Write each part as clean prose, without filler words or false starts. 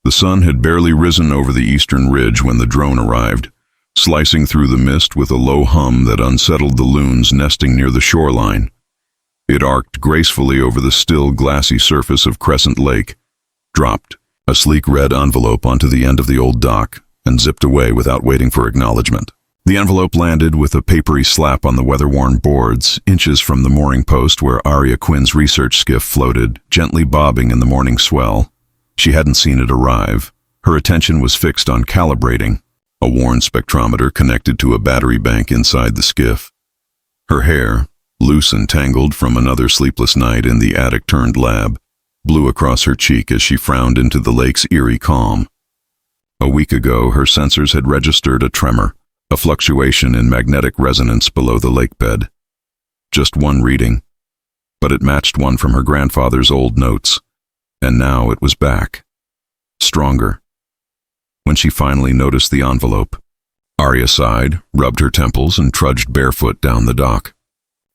The sun had barely risen over the eastern ridge when the drone arrived, slicing through the mist with a low hum that unsettled the loons nesting near the shoreline. It arced gracefully over the still, glassy surface of Crescent Lake, dropped a sleek red envelope onto the end of the old dock, and zipped away without waiting for acknowledgement. The envelope landed with a papery slap on the weather-worn boards, inches from the mooring post where Aria Quinn's research skiff floated, gently bobbing in the morning swell. She hadn't seen it arrive. Her attention was fixed on calibrating, a worn spectrometer connected to a battery bank inside the skiff. Her hair, loose and tangled from another sleepless night in the attic-turned lab, blew across her cheek as she frowned into the lake's eerie calm. A week ago, her sensors had registered a tremor, a fluctuation in magnetic resonance below the lake bed. Just one reading, but it matched one from her grandfather's old notes, and now it was back, stronger. When she finally noticed the envelope, Aria sighed, rubbed her temples, and trudged barefoot down the dock.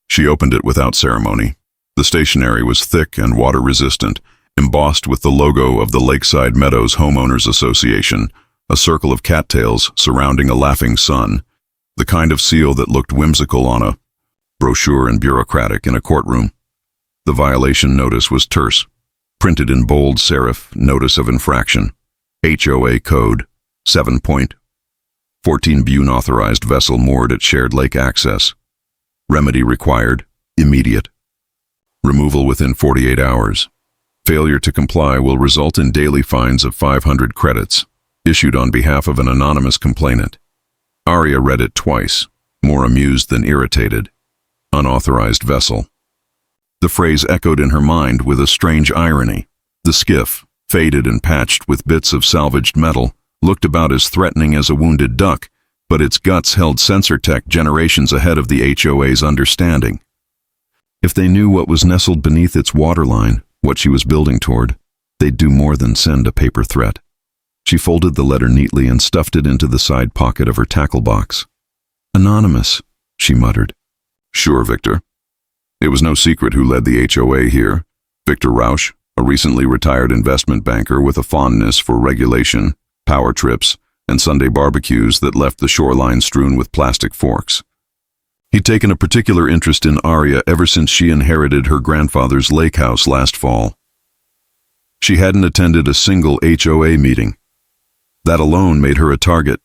She opened it without ceremony. The stationery was thick and water-resistant, embossed with the logo of the Lakeside Meadows Homeowners Association, a circle of cattails surrounding a laughing sun, the kind of seal that looked whimsical on a brochure and bureaucratic in a courtroom. The violation notice was terse, printed in bold serif, notice of infraction, HOA code, 7-point, 14 Bune-authorized vessel moored at shared lake access. Remedy required, immediate. Removal within 48 hours. Failure to comply will result in daily fines of 500 credits, issued on behalf of an anonymous complainant. Aria read it twice, more amused than irritated. Unauthorized vessel. The phrase echoed in her mind with a strange irony. The skiff, faded and patched with bits of salvaged metal, looked about as threatening as a wounded duck, but its guts held sensor tech generations ahead of the HOA's understanding. If they knew what was nestled beneath its waterline, what she was building toward, they'd do more than send a paper threat. She folded the letter neatly and stuffed it into the side pocket of her tackle box. Anonymous, she muttered. Sure, Victor. It was no secret who led the HOA here. Victor Rausch, a recently retired investment banker with a fondness for regulation, power trips, and Sunday barbecues that left the shoreline strewn with plastic forks. He'd taken a particular interest in Aria ever since she inherited her grandfather's lake house last fall. She hadn't attended a single HOA meeting. That alone made her a target.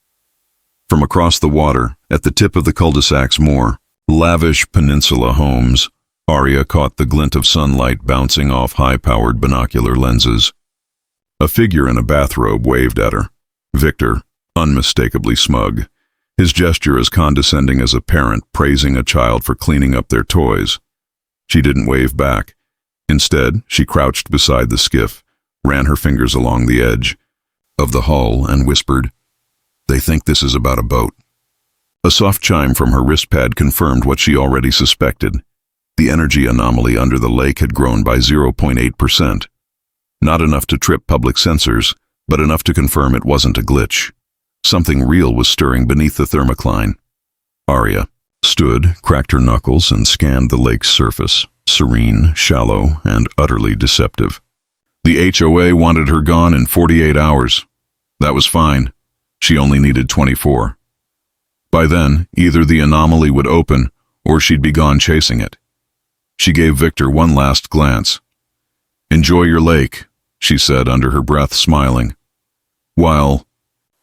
From across the water, at the tip of the cul-de-sac's more lavish peninsula homes, Aria caught the glint of sunlight bouncing off high-powered binocular lenses. A figure in a bathrobe waved at her. Victor, unmistakably smug, his gesture as condescending as a parent praising a child for cleaning up their toys. She didn't wave back. Instead, she crouched beside the skiff, ran her fingers along the edge of the hull, and whispered, "They think this is about a boat." A soft chime from her wristpad confirmed what she already suspected. The energy anomaly under the lake had grown by 0.8%. Not enough to trip public sensors, but enough to confirm it wasn't a glitch. Something real was stirring beneath the thermocline. Aria stood, cracked her knuckles, and scanned the lake's surface, serene, shallow, and utterly deceptive. The HOA wanted her gone in 48 hours. That was fine. She only needed 24. By then, either the anomaly would open, or she'd be gone chasing it. She gave Victor one last glance. "Enjoy your lake," she said under her breath, smiling. "While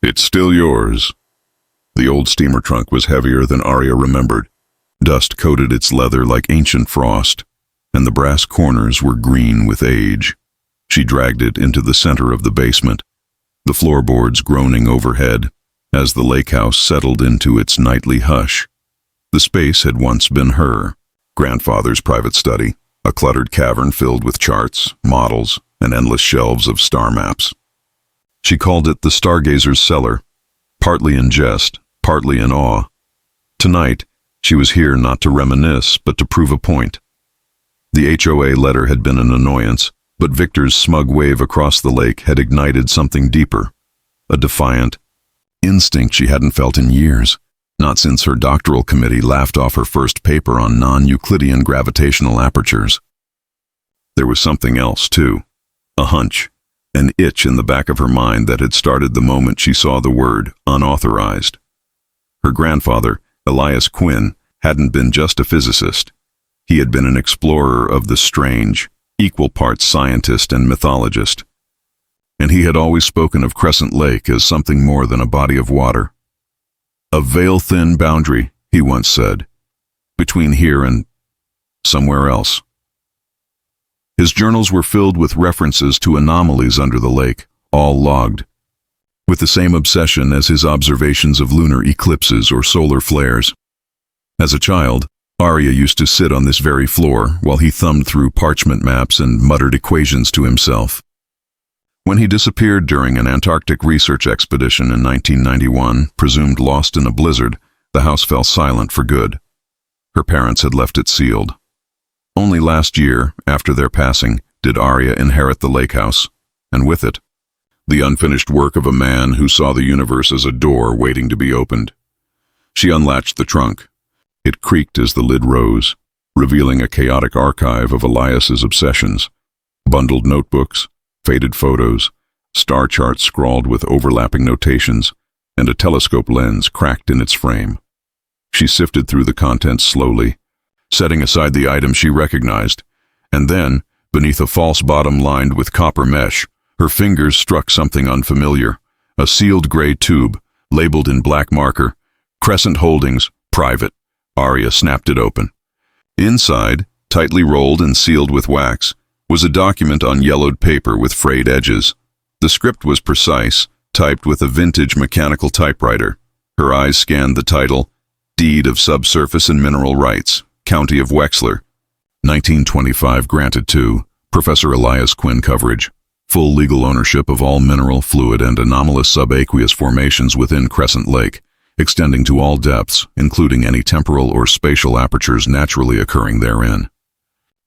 it's still yours." The old steamer trunk was heavier than Aria remembered. Dust coated its leather like ancient frost, and the brass corners were green with age. She dragged it into the center of the basement, the floorboards groaning overhead as the lake house settled into its nightly hush. The space had once been her grandfather's private study, a cluttered cavern filled with charts, models, and endless shelves of star maps. She called it the Stargazer's Cellar, partly in jest, partly in awe. Tonight, she was here not to reminisce, but to prove a point. The HOA letter had been an annoyance, but Victor's smug wave across the lake had ignited something deeper, a defiant instinct she hadn't felt in years, not since her doctoral committee laughed off her first paper on non-Euclidean gravitational apertures. There was something else, too, a hunch, an itch in the back of her mind that had started the moment she saw the word unauthorized. Her grandfather, Elias Quinn, hadn't been just a physicist. He had been an explorer of the strange, equal parts scientist and mythologist. And he had always spoken of Crescent Lake as something more than a body of water. A veil-thin boundary, he once said, between here and somewhere else. His journals were filled with references to anomalies under the lake, all logged, with the same obsession as his observations of lunar eclipses or solar flares. As a child, Arya used to sit on this very floor while he thumbed through parchment maps and muttered equations to himself. When he disappeared during an Antarctic research expedition in 1991, presumed lost in a blizzard, the house fell silent for good. Her parents had left it sealed. Only last year, after their passing, did Arya inherit the lake house, and with it, the unfinished work of a man who saw the universe as a door waiting to be opened. She unlatched the trunk. It creaked as the lid rose, revealing a chaotic archive of Elias's obsessions, bundled notebooks, faded photos, star charts scrawled with overlapping notations, and a telescope lens cracked in its frame. She sifted through the contents slowly, setting aside the items she recognized, and then, beneath a false bottom lined with copper mesh, her fingers struck something unfamiliar, a sealed gray tube, labeled in black marker, Crescent Holdings, Private. Arya snapped it open. Inside, tightly rolled and sealed with wax, was a document on yellowed paper with frayed edges. The script was precise, typed with a vintage mechanical typewriter. Her eyes scanned the title, Deed of Subsurface and Mineral Rights, County of Wexler. 1925 granted to Professor Elias Quinn coverage. Full legal ownership of all mineral, fluid, and anomalous subaqueous formations within Crescent Lake, extending to all depths, including any temporal or spatial apertures naturally occurring therein.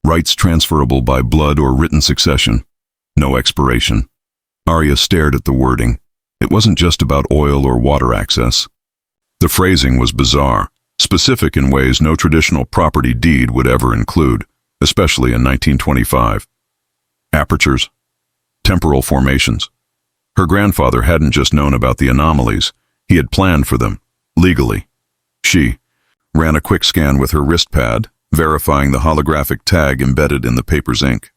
Rights transferable by blood or written succession. No expiration. Arya stared at the wording. It wasn't just about oil or water access. The phrasing was bizarre, specific in ways no traditional property deed would ever include, especially in 1925. Apertures. Temporal formations. Her grandfather hadn't just known about the anomalies, he had planned for them, legally. She ran a quick scan with her wrist pad, verifying the holographic tag embedded in the paper's ink.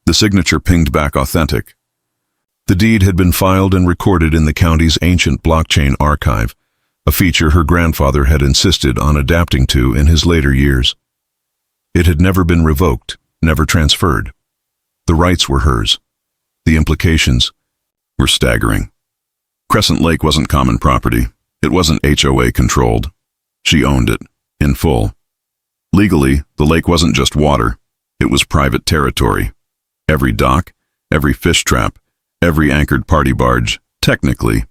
The signature pinged back authentic. The deed had been filed and recorded in the county's ancient blockchain archive, a feature her grandfather had insisted on adapting to in his later years. It had never been revoked, never transferred. The rights were hers. The implications were staggering. Crescent Lake wasn't common property. It wasn't HOA controlled. She owned it, in full. Legally, the lake wasn't just water. It was private territory. Every dock, every fish trap, every anchored party barge, technically,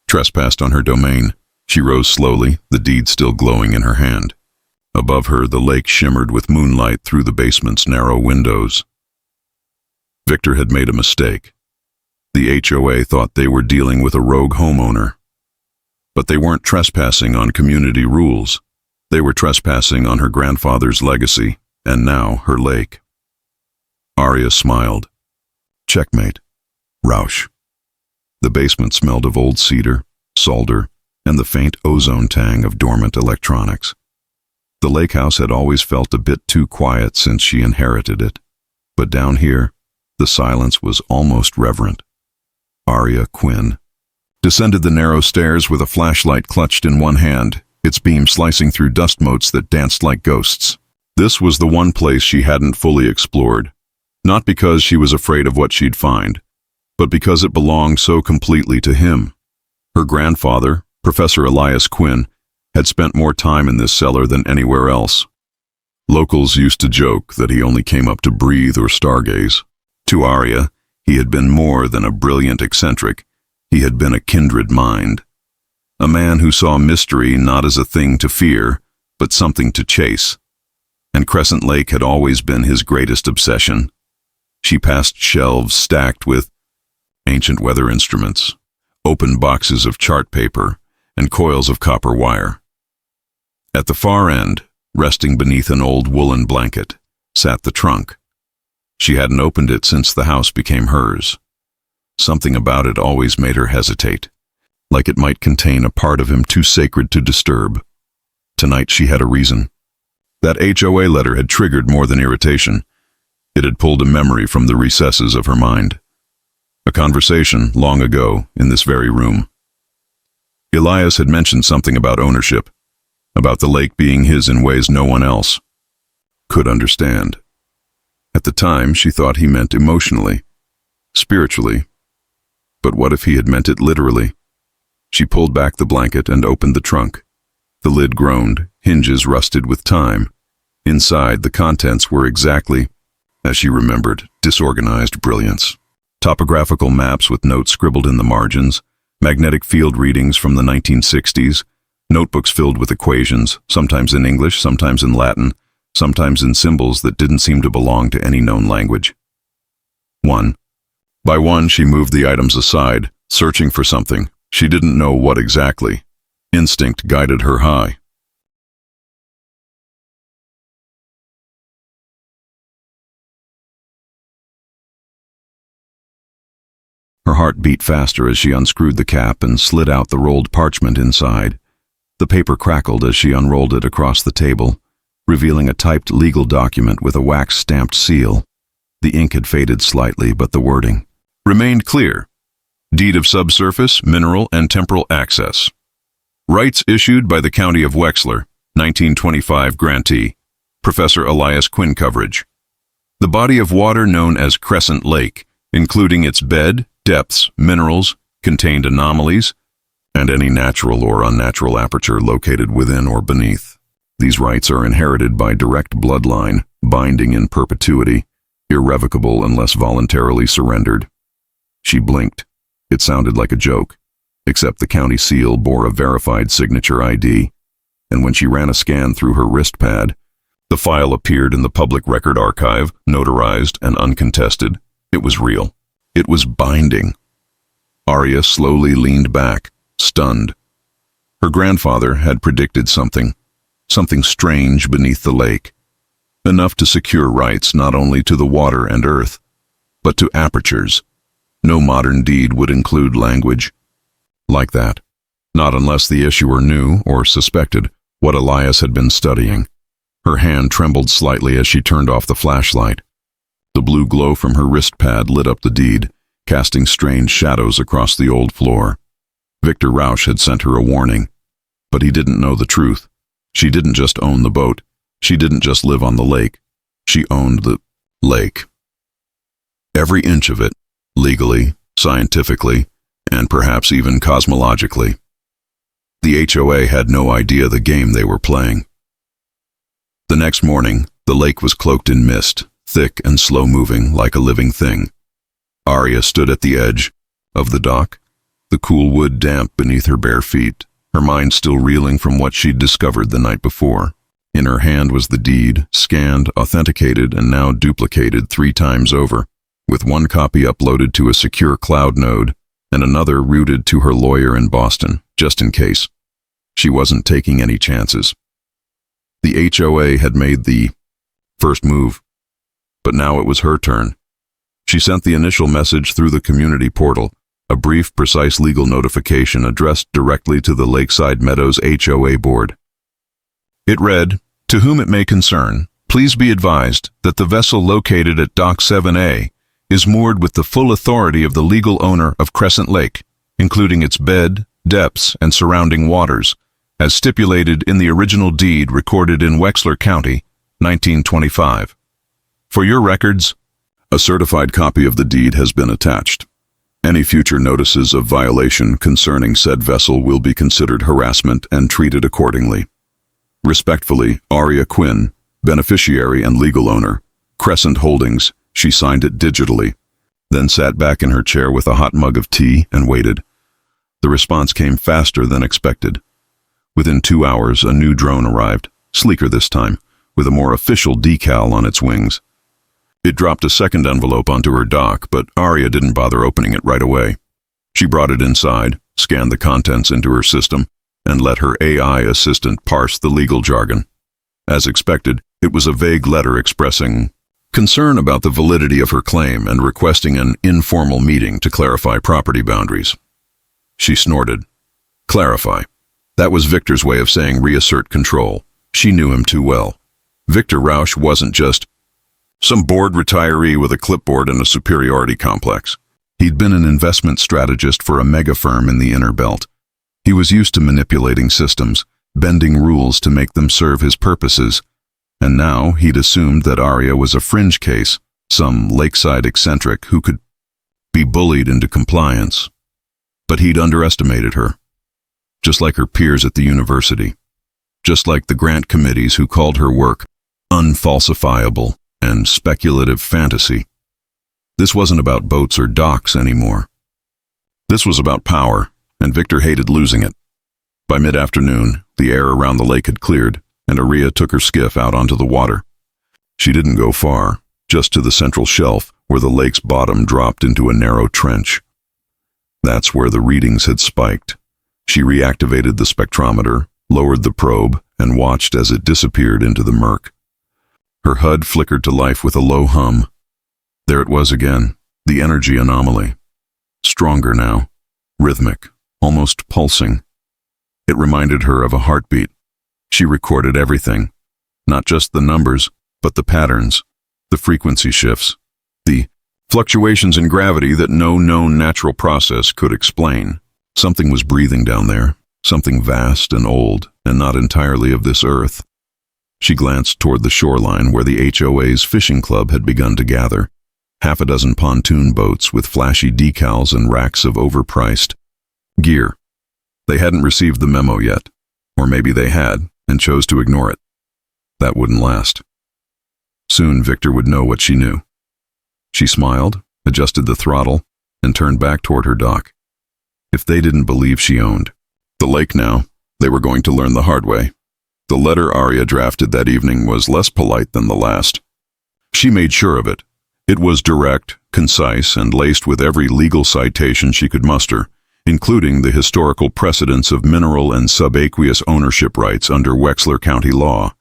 trespassed on her domain. She rose slowly, the deed still glowing in her hand. Above her, the lake shimmered with moonlight through the basement's narrow windows. Victor had made a mistake. The HOA thought they were dealing with a rogue homeowner. But they weren't trespassing on community rules. They were trespassing on her grandfather's legacy, and now her lake. Arya smiled. Checkmate. Roush. The basement smelled of old cedar, solder, and the faint ozone tang of dormant electronics. The lake house had always felt a bit too quiet since she inherited it, but down here, the silence was almost reverent. Arya Quinn descended the narrow stairs with a flashlight clutched in one hand, its beam slicing through dust motes that danced like ghosts. This was the one place she hadn't fully explored, not because she was afraid of what she'd find, but because it belonged so completely to him. Her grandfather, Professor Elias Quinn, had spent more time in this cellar than anywhere else. Locals used to joke that he only came up to breathe or stargaze. To Arya, he had been more than a brilliant eccentric. He had been a kindred mind. A man who saw mystery not as a thing to fear, but something to chase. And Crescent Lake had always been his greatest obsession. She passed shelves stacked with ancient weather instruments, open boxes of chart paper, and coils of copper wire. At the far end, resting beneath an old woolen blanket, sat the trunk. She hadn't opened it since the house became hers. Something about it always made her hesitate, like it might contain a part of him too sacred to disturb. Tonight she had a reason. That HOA letter had triggered more than irritation. It had pulled a memory from the recesses of her mind. A conversation, long ago, in this very room. Elias had mentioned something about ownership, about the lake being his in ways no one else could understand. At the time, she thought he meant emotionally, spiritually. But what if he had meant it literally? She pulled back the blanket and opened the trunk. The lid groaned, hinges rusted with time. Inside, the contents were exactly, as she remembered, disorganized brilliance. Topographical maps with notes scribbled in the margins, magnetic field readings from the 1960s, notebooks filled with equations, sometimes in English, sometimes in Latin, sometimes in symbols that didn't seem to belong to any known language. One. By one, she moved the items aside, searching for something. She didn't know what exactly. Instinct guided her high. Her heart beat faster as she unscrewed the cap and slid out the rolled parchment inside. The paper crackled as she unrolled it across the table, revealing a typed legal document with a wax-stamped seal. The ink had faded slightly, but the wording remained clear. Deed of subsurface, mineral, and temporal access. Rights issued by the County of Wexler, 1925 grantee, Professor Elias Quinn coverage. The body of water known as Crescent Lake, including its bed, depths, minerals, contained anomalies, and any natural or unnatural aperture located within or beneath. These rights are inherited by direct bloodline, binding in perpetuity, irrevocable unless voluntarily surrendered. She blinked. It sounded like a joke, except the county seal bore a verified signature ID, and when she ran a scan through her wrist pad, the file appeared in the public record archive, notarized and uncontested. It was real. It was binding. Arya slowly leaned back, stunned. Her grandfather had predicted something strange beneath the lake, enough to secure rights not only to the water and earth, but to apertures. No modern deed would include language like that, not unless the issuer knew or suspected what Elias had been studying. Her hand trembled slightly as she turned off the flashlight. The blue glow from her wrist pad lit up the deed, casting strange shadows across the old floor. Victor Rausch had sent her a warning, but he didn't know the truth. She didn't just own the boat. She didn't just live on the lake. She owned the lake. Every inch of it, legally, scientifically, and perhaps even cosmologically. The HOA had no idea the game they were playing. The next morning, the lake was cloaked in mist, thick and slow-moving like a living thing. Arya stood at the edge of the dock, the cool wood damp beneath her bare feet, her mind still reeling from what she'd discovered the night before. In her hand was the deed, scanned, authenticated, and now duplicated 3 times over, with one copy uploaded to a secure cloud node and another routed to her lawyer in Boston, just in case. She wasn't taking any chances. The HOA had made the first move, but now it was her turn. She sent the initial message through the community portal, a brief, precise legal notification addressed directly to the Lakeside Meadows HOA board. It read, "To whom it may concern, please be advised that the vessel located at Dock 7A is moored with the full authority of the legal owner of Crescent Lake, including its bed, depths, and surrounding waters, as stipulated in the original deed recorded in Wexler County, 1925. For your records, a certified copy of the deed has been attached. Any future notices of violation concerning said vessel will be considered harassment and treated accordingly. Respectfully, Arya Quinn, beneficiary and legal owner, Crescent Holdings." She signed it digitally, then sat back in her chair with a hot mug of tea and waited. The response came faster than expected. Within 2 hours, a new drone arrived, sleeker this time, with a more official decal on its wings. It dropped a second envelope onto her dock, but Arya didn't bother opening it right away. She brought it inside, scanned the contents into her system, and let her AI assistant parse the legal jargon. As expected, it was a vague letter expressing concern about the validity of her claim and requesting an informal meeting to clarify property boundaries. She snorted. Clarify. That was Victor's way of saying reassert control. She knew him too well. Victor Rausch wasn't just some bored retiree with a clipboard and a superiority complex. He'd been an investment strategist for a mega firm in the inner belt. He was used to manipulating systems, bending rules to make them serve his purposes, and now he'd assumed that Aria was a fringe case, some lakeside eccentric who could be bullied into compliance. But he'd underestimated her, just like her peers at the university, just like the grant committees who called her work unfalsifiable and speculative fantasy. This wasn't about boats or docks anymore. This was about power, and Victor hated losing it. By mid-afternoon, the air around the lake had cleared, and Aria took her skiff out onto the water. She didn't go far, just to the central shelf where the lake's bottom dropped into a narrow trench. That's where the readings had spiked. She reactivated the spectrometer, lowered the probe, and watched as it disappeared into the murk. Her HUD flickered to life with a low hum. There it was again, the energy anomaly. Stronger now, rhythmic, almost pulsing. It reminded her of a heartbeat. She recorded everything, not just the numbers, but the patterns, the frequency shifts, the fluctuations in gravity that no known natural process could explain. Something was breathing down there, something vast and old, and not entirely of this earth. She glanced toward the shoreline where the HOA's fishing club had begun to gather. Half a dozen pontoon boats with flashy decals and racks of overpriced gear. They hadn't received the memo yet, or maybe they had and chose to ignore it. That wouldn't last. Soon Victor would know what she knew. She smiled, adjusted the throttle, and turned back toward her dock. If they didn't believe she owned the lake now, they were going to learn the hard way. The letter Aria drafted that evening was less polite than the last. She made sure of it. It was direct, concise, and laced with every legal citation she could muster, including the historical precedents of mineral and subaqueous ownership rights under Wexler County law.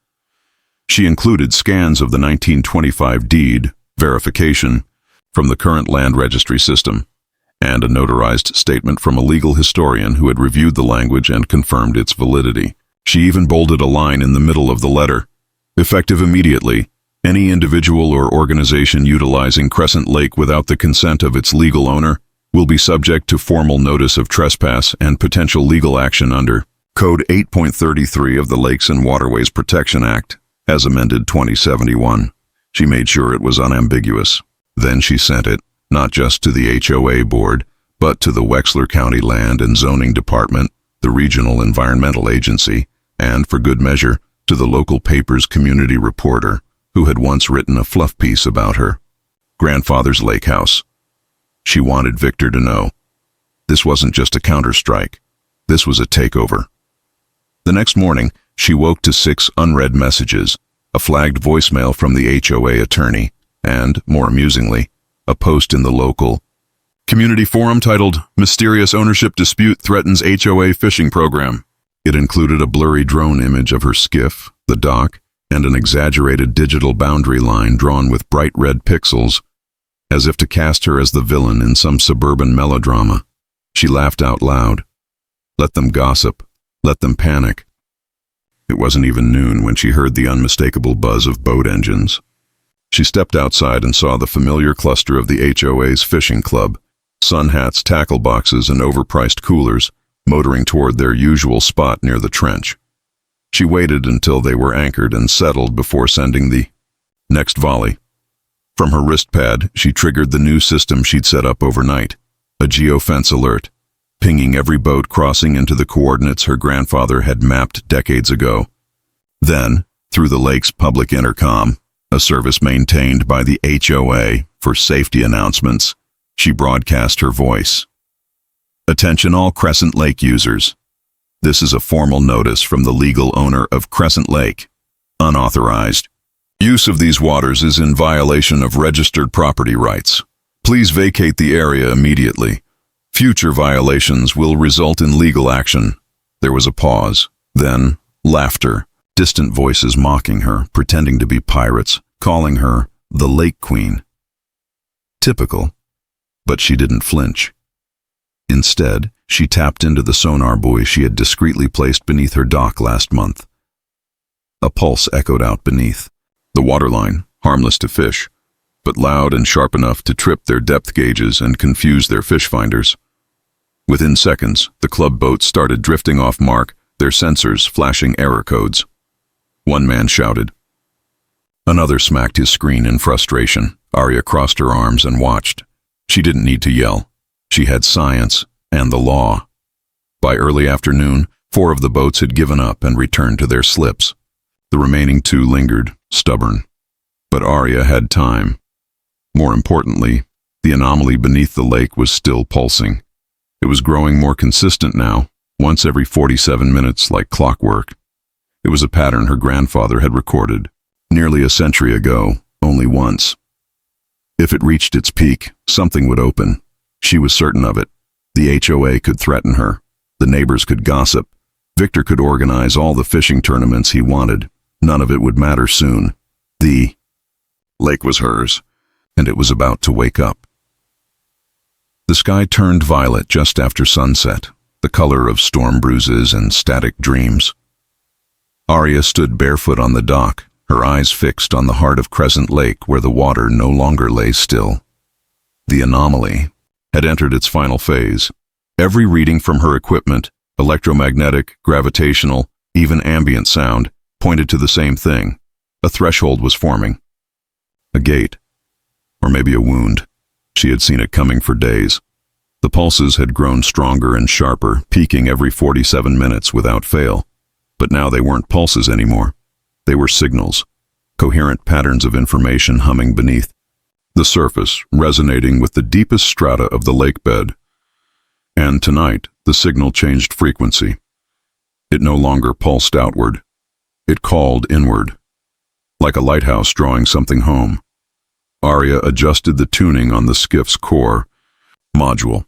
She included scans of the 1925 deed, verification, from the current land registry system, and a notarized statement from a legal historian who had reviewed the language and confirmed its validity. She even bolded a line in the middle of the letter. Effective immediately, any individual or organization utilizing Crescent Lake without the consent of its legal owner will be subject to formal notice of trespass and potential legal action under Code 8.33 of the Lakes and Waterways Protection Act, as amended 2071. She made sure it was unambiguous. Then she sent it, not just to the HOA board, but to the Wexler County Land and Zoning Department, the regional environmental agency, and, for good measure, to the local paper's community reporter, who had once written a fluff piece about her grandfather's lake house. She wanted Victor to know. This wasn't just a counterstrike. This was a takeover. The next morning, she woke to 6 unread messages, a flagged voicemail from the HOA attorney, and, more amusingly, a post in the local community forum titled, "Mysterious Ownership Dispute Threatens HOA Fishing Program." It included a blurry drone image of her skiff, the dock, and an exaggerated digital boundary line drawn with bright red pixels, as if to cast her as the villain in some suburban melodrama. She laughed out loud. Let them gossip. Let them panic. It wasn't even noon when she heard the unmistakable buzz of boat engines. She stepped outside and saw the familiar cluster of the HOA's fishing club, sun hats, tackle boxes, and overpriced coolers, motoring toward their usual spot near the trench. She waited until they were anchored and settled before sending the next volley. From her wrist pad, she triggered the new system she'd set up overnight, a geofence alert, pinging every boat crossing into the coordinates her grandfather had mapped decades ago. Then, through the lake's public intercom, a service maintained by the HOA for safety announcements, she broadcast her voice. Attention all Crescent Lake users. This is a formal notice from the legal owner of Crescent Lake. Unauthorized. Use of these waters is in violation of registered property rights. Please vacate the area immediately. Future violations will result in legal action. There was a pause. Then, laughter. Distant voices mocking her, pretending to be pirates, calling her The Lake Queen. Typical, but she didn't flinch. Instead, she tapped into the sonar buoy she had discreetly placed beneath her dock last month. A pulse echoed out beneath. The waterline, harmless to fish, but loud and sharp enough to trip their depth gauges and confuse their fish finders. Within seconds, the club boats started drifting off mark, their sensors flashing error codes. One man shouted. Another smacked his screen in frustration. Arya crossed her arms and watched. She didn't need to yell. She had science and the law. By early afternoon, 4 of the boats had given up and returned to their slips. The remaining 2 lingered, stubborn. But Arya had time. More importantly, the anomaly beneath the lake was still pulsing. It was growing more consistent now, once every 47 minutes like clockwork. It was a pattern her grandfather had recorded, nearly a century ago, only once. If it reached its peak, something would open. She was certain of it. The HOA could threaten her. The neighbors could gossip. Victor could organize all the fishing tournaments he wanted. None of it would matter soon. The lake was hers, and it was about to wake up. The sky turned violet just after sunset, the color of storm bruises and static dreams. Arya stood barefoot on the dock, her eyes fixed on the heart of Crescent Lake where the water no longer lay still. The anomaly had entered its final phase. Every reading from her equipment, electromagnetic, gravitational, even ambient sound, pointed to the same thing. A threshold was forming. A gate. Or maybe a wound. She had seen it coming for days. The pulses had grown stronger and sharper, peaking every 47 minutes without fail. But now they weren't pulses anymore. They were signals, coherent patterns of information humming beneath. The surface resonating with the deepest strata of the lake bed. And tonight, the signal changed frequency. It no longer pulsed outward. It called inward, like a lighthouse drawing something home. Arya adjusted the tuning on the skiff's core module.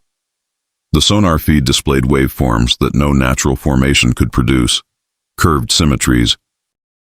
The sonar feed displayed waveforms that no natural formation could produce, curved symmetries,